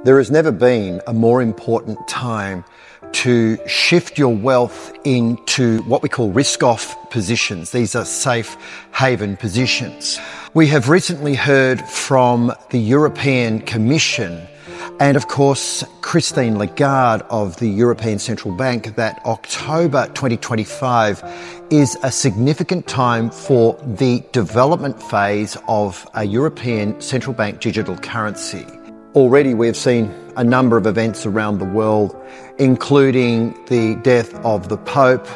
There has never been a more important time to shift your wealth into what we call risk-off positions. These are safe haven positions. We have recently heard from the European Commission and, of course, Christine Lagarde of the European Central Bank that October 2025 is a significant time for the development phase of a European Central Bank digital currency. Already we have seen a number of events around the world, including the death of the Pope.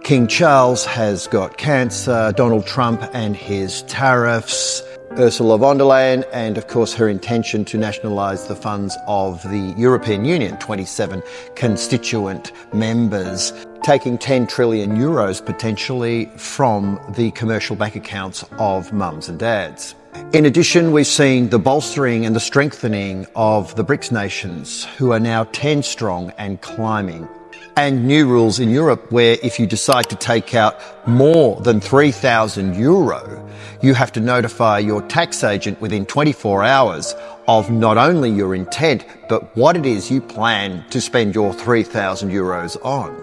King Charles has got cancer, Donald Trump and his tariffs, Ursula von der Leyen, and of course her intention to nationalise the funds of the European Union, 27 constituent members, taking 10 trillion euros potentially from the commercial bank accounts of mums and dads. In addition, we've seen the bolstering and the strengthening of the BRICS nations, who are now 10 strong and climbing. And new rules in Europe where if you decide to take out more than €3,000, you have to notify your tax agent within 24 hours of not only your intent, but what it is you plan to spend your €3,000 on.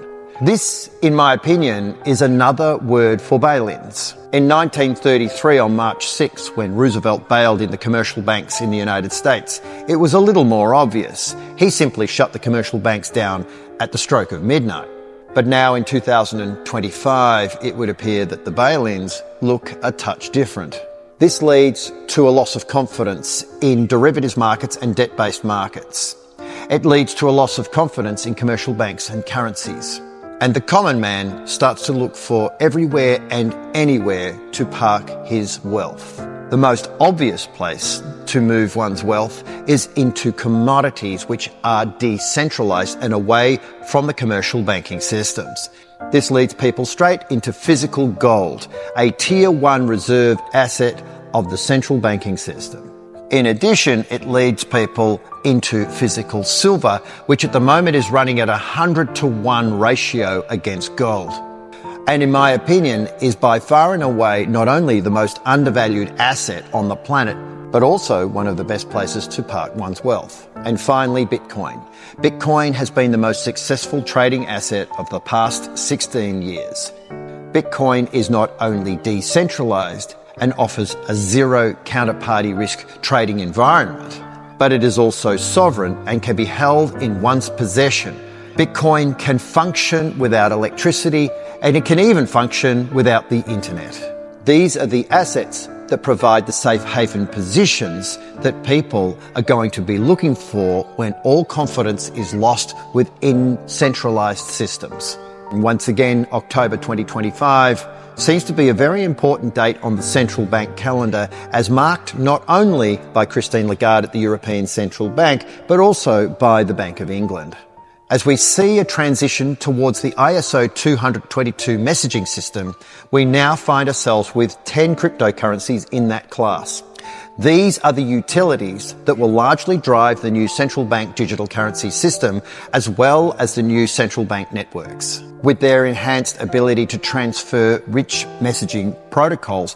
This, in my opinion, is another word for bail-ins. In 1933, on March 6, when Roosevelt bailed in the commercial banks in the United States, it was a little more obvious. He simply shut the commercial banks down at the stroke of midnight. But now in 2025, it would appear that the bail-ins look a touch different. This leads to a loss of confidence in derivatives markets and debt-based markets. It leads to a loss of confidence in commercial banks and currencies. And the common man starts to look for everywhere and anywhere to park his wealth. The most obvious place to move one's wealth is into commodities which are decentralized and away from the commercial banking systems. This leads people straight into physical gold, a Tier 1 reserve asset of the central banking system. In addition, it leads people into physical silver, which at the moment is running at 100-to-1 ratio against gold. And in my opinion, is by far and away not only the most undervalued asset on the planet, but also one of the best places to park one's wealth. And finally, Bitcoin. Bitcoin has been the most successful trading asset of the past 16 years. Bitcoin is not only decentralized and offers a zero counterparty risk trading environment, but it is also sovereign and can be held in one's possession. Bitcoin can function without electricity, and it can even function without the internet. These are the assets that provide the safe haven positions that people are going to be looking for when all confidence is lost within centralized systems. And once again, October 2025 seems to be a very important date on the central bank calendar, as marked not only by Christine Lagarde at the European Central Bank, but also by the Bank of England. As we see a transition towards the ISO 20022 messaging system, we now find ourselves with 10 cryptocurrencies in that class. These are the utilities that will largely drive the new central bank digital currency system, as well as the new central bank networks. With their enhanced ability to transfer rich messaging protocols,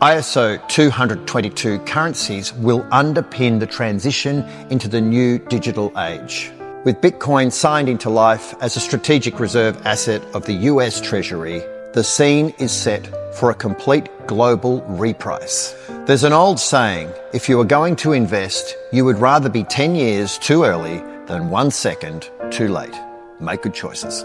ISO 20022 currencies will underpin the transition into the new digital age. With Bitcoin signed into life as a strategic reserve asset of the US Treasury, the scene is set for a complete global reprice. There's an old saying, if you are going to invest, you would rather be 10 years too early than 1 second too late. Make good choices.